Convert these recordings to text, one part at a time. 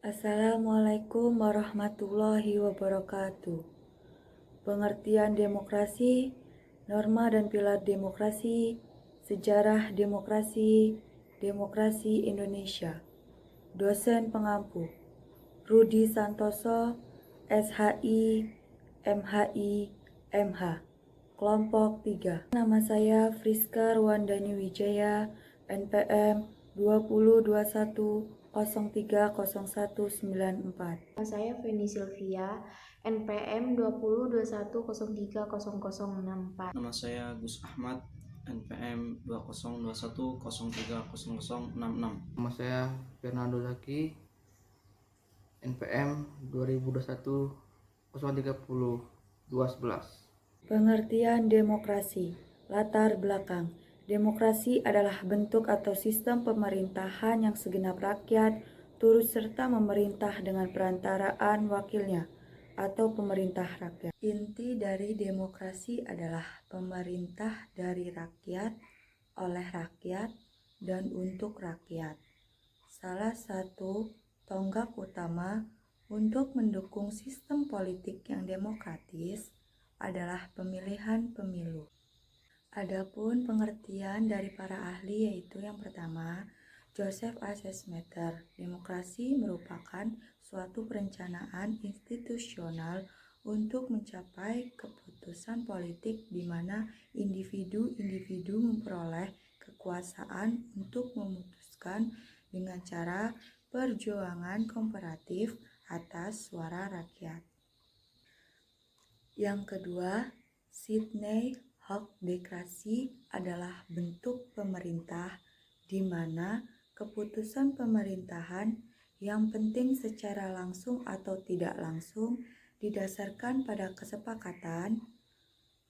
Assalamualaikum warahmatullahi wabarakatuh. Pengertian demokrasi, norma dan pilar demokrasi, sejarah demokrasi, demokrasi Indonesia. Dosen pengampu, Rudi Santoso, SHI, MHI, MH. Kelompok 3. Nama saya Friska Ruandani Wijaya, NPM 2021030194. Nama saya Feni Sylvia, NPM 2021030064. Nama saya Gus Ahmad, NPM 2021030066. Nama saya Fernando Zaki, NPM 2021-030-211. Pengertian demokrasi. Latar belakang. Demokrasi adalah bentuk atau sistem pemerintahan yang segenap rakyat turut serta memerintah dengan perantaraan wakilnya atau pemerintah rakyat. Inti dari demokrasi adalah pemerintah dari rakyat, oleh rakyat, dan untuk rakyat. Salah satu tonggak utama untuk mendukung sistem politik yang demokratis adalah pemilihan pemilu. Adapun pengertian dari para ahli yaitu yang pertama, Joseph A. Schumpeter. Demokrasi merupakan suatu perencanaan institusional untuk mencapai keputusan politik di mana individu-individu memperoleh kekuasaan untuk memutuskan dengan cara perjuangan komparatif atas suara rakyat. Yang kedua, Sidney Demokrasi adalah bentuk pemerintah di mana keputusan pemerintahan yang penting secara langsung atau tidak langsung didasarkan pada kesepakatan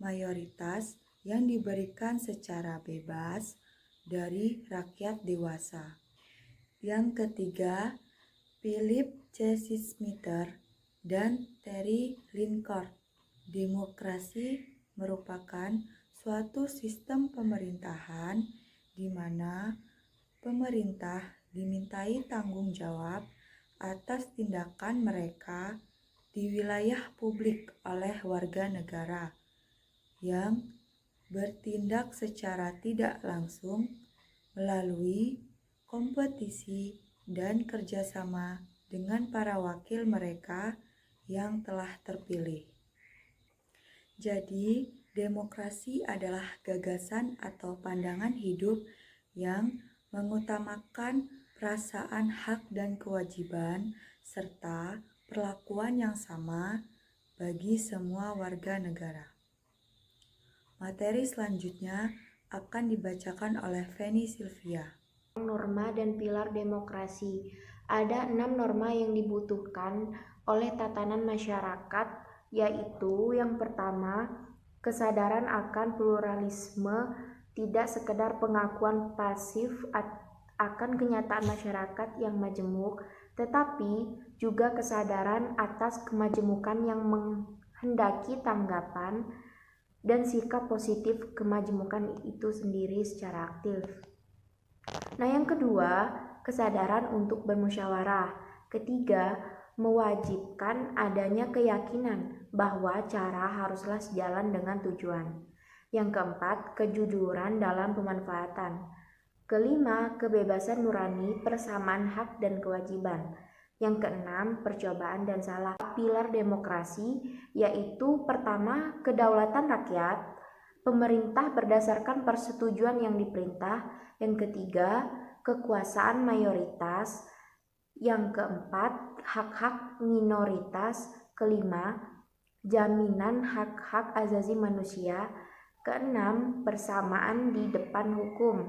mayoritas yang diberikan secara bebas dari rakyat dewasa. Yang ketiga, Philip C. Schumpeter dan Terry Lincoln. Demokrasi merupakan suatu sistem pemerintahan di mana pemerintah dimintai tanggung jawab atas tindakan mereka di wilayah publik oleh warga negara yang bertindak secara tidak langsung melalui kompetisi dan kerjasama dengan para wakil mereka yang telah terpilih. Jadi, demokrasi adalah gagasan atau pandangan hidup yang mengutamakan perasaan hak dan kewajiban serta perlakuan yang sama bagi semua warga negara. Materi selanjutnya akan dibacakan oleh Feni Sylvia. Norma dan pilar demokrasi. Ada 6 norma yang dibutuhkan oleh tatanan masyarakat, yaitu yang pertama, kesadaran akan pluralisme, tidak sekedar pengakuan pasif akan kenyataan masyarakat yang majemuk, tetapi juga kesadaran atas kemajemukan yang menghendaki tanggapan dan sikap positif kemajemukan itu sendiri secara aktif. Nah, yang kedua, kesadaran untuk bermusyawarah. Ketiga, mewajibkan adanya keyakinan bahwa cara haruslah sejalan dengan tujuan. Yang keempat, kejujuran dalam pemanfaatan. Kelima, kebebasan nurani, persamaan hak dan kewajiban. Yang keenam, percobaan dan salah. Pilar demokrasi yaitu pertama, kedaulatan rakyat. Pemerintah berdasarkan persetujuan yang diperintah. Yang ketiga, kekuasaan mayoritas. Yang keempat, hak-hak minoritas. Kelima, jaminan hak-hak asasi manusia. Keenam, persamaan di depan hukum.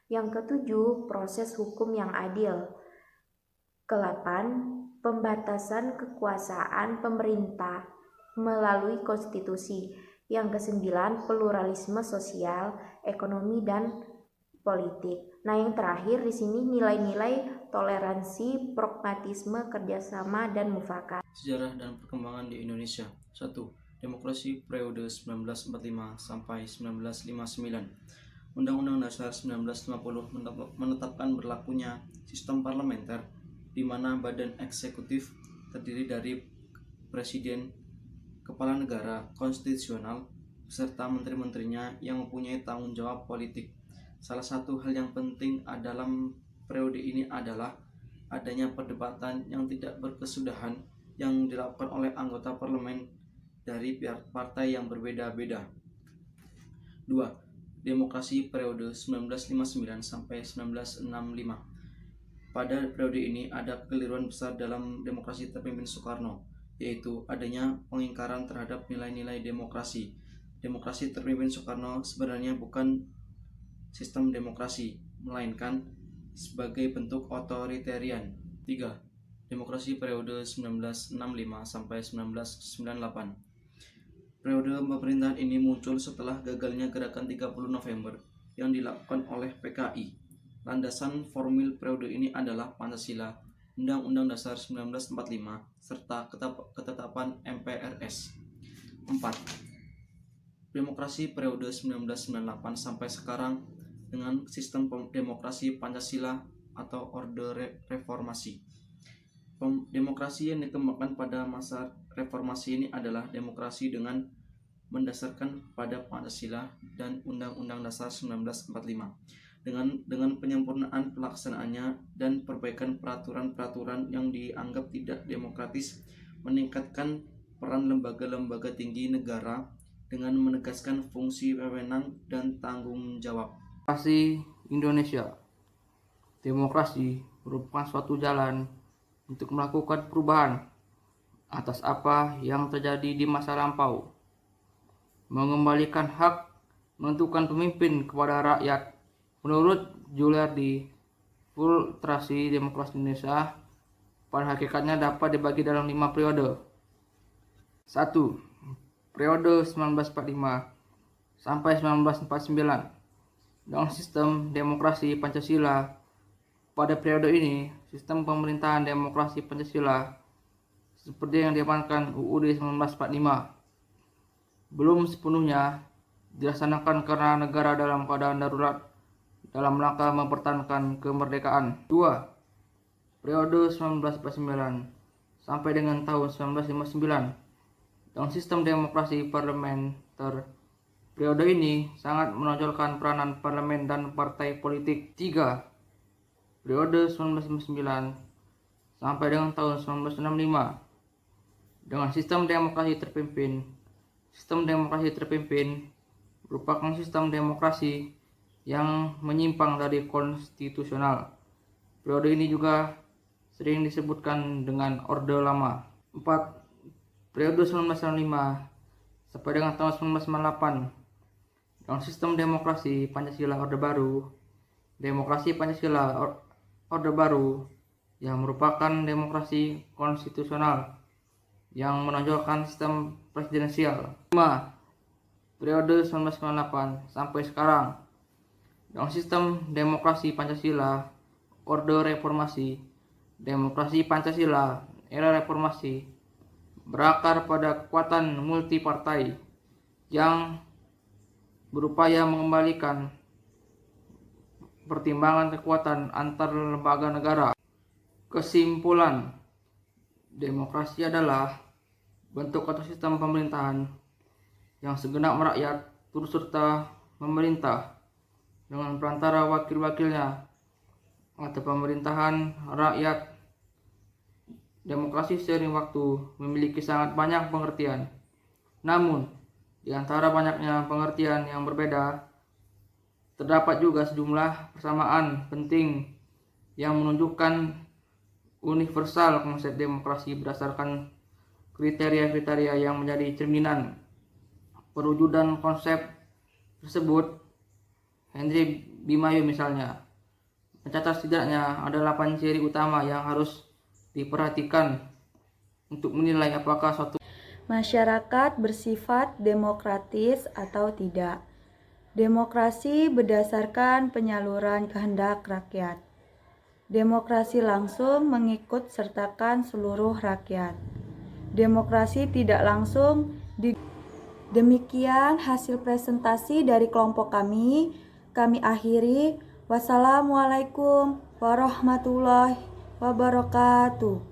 Yang ketujuh, proses hukum yang adil. Kedelapan, pembatasan kekuasaan pemerintah melalui konstitusi. Yang kesembilan, pluralisme sosial, ekonomi, dan politik. Nah, yang terakhir di sini nilai-nilai toleransi, pragmatisme, kerjasama, dan mufakat. Sejarah dan perkembangan di Indonesia. 1. Demokrasi periode 1945 sampai 1959. Undang-Undang Dasar 1950 menetapkan berlakunya sistem parlementer di mana badan eksekutif terdiri dari presiden, kepala negara konstitusional, beserta menteri-menterinya yang mempunyai tanggung jawab politik. Salah satu hal yang penting dalam periode ini adalah adanya perdebatan yang tidak berkesudahan yang dilakukan oleh anggota parlemen dari partai yang berbeda-beda. 2. Demokrasi periode 1959 sampai 1965. Pada periode ini ada kekeliruan besar dalam demokrasi terpimpin Soekarno, yaitu adanya pengingkaran terhadap nilai-nilai demokrasi. Demokrasi terpimpin Soekarno sebenarnya bukan sistem demokrasi, melainkan sebagai bentuk otoritarian. 3. Demokrasi periode 1965 sampai 1998. Periode pemerintahan ini muncul setelah gagalnya gerakan 30 November yang dilakukan oleh PKI. Landasan formil periode ini adalah Pancasila, Undang-Undang Dasar 1945, serta ketetapan MPRS. 4. Demokrasi periode 1998 sampai sekarang dengan sistem demokrasi Pancasila atau Orde Reformasi. Demokrasi yang dikembangkan pada masa reformasi ini adalah demokrasi dengan mendasarkan pada Pancasila dan Undang-Undang Dasar 1945 dengan penyempurnaan pelaksanaannya dan perbaikan peraturan-peraturan yang dianggap tidak demokratis, meningkatkan peran lembaga-lembaga tinggi negara dengan menegaskan fungsi wewenang dan tanggung jawab. Demokrasi Indonesia. Demokrasi merupakan suatu jalan untuk melakukan perubahan atas apa yang terjadi di masa lampau, mengembalikan hak menentukan pemimpin kepada rakyat. Menurut Giuliardi, filtrasi demokrasi Indonesia pada hakikatnya dapat dibagi dalam 5 periode. 1. Periode 1945 sampai 1949 dengan sistem demokrasi Pancasila. Pada periode ini, sistem pemerintahan demokrasi Pancasila seperti yang diamankan UUD 1945 belum sepenuhnya dilaksanakan karena negara dalam keadaan darurat dalam rangka mempertahankan kemerdekaan. 2. Periode 1949 sampai dengan tahun 1959 dengan sistem demokrasi parlementer. Periode ini sangat menonjolkan peranan parlemen dan partai politik. 3. Periode 1959 sampai dengan tahun 1965 dengan sistem demokrasi terpimpin. Sistem demokrasi terpimpin merupakan sistem demokrasi yang menyimpang dari konstitusional. Periode ini juga sering disebutkan dengan Orde Lama. 4. Periode 1995 sampai dengan tahun 1998 dengan sistem demokrasi Pancasila Orde Baru. Demokrasi Pancasila Orde Baru yang merupakan demokrasi konstitusional yang menonjolkan sistem presidensial. 5. Periode 1998 sampai sekarang dengan sistem demokrasi Pancasila Orde Reformasi. Demokrasi Pancasila era reformasi berakar pada kekuatan multipartai yang berupaya mengembalikan pertimbangan kekuatan antar lembaga negara. Kesimpulan, demokrasi adalah bentuk atau sistem pemerintahan yang segenap rakyat turut serta memerintah dengan perantara wakil-wakilnya atau pemerintahan rakyat. Demokrasi seiring waktu memiliki sangat banyak pengertian. Namun, di antara banyaknya pengertian yang berbeda, terdapat juga sejumlah persamaan penting yang menunjukkan universal konsep demokrasi berdasarkan kriteria-kriteria yang menjadi cerminan perwujudan konsep tersebut. Henry Bimayo misalnya mencatat setidaknya ada 8 ciri utama yang harus diperhatikan untuk menilai apakah suatu masyarakat bersifat demokratis atau tidak. Demokrasi berdasarkan penyaluran kehendak rakyat. Demokrasi langsung mengikut sertakan seluruh rakyat. Demokrasi tidak langsung. Demikian hasil presentasi dari kelompok kami. Kami akhiri. Wassalamualaikum warahmatullahi wabarakatuh.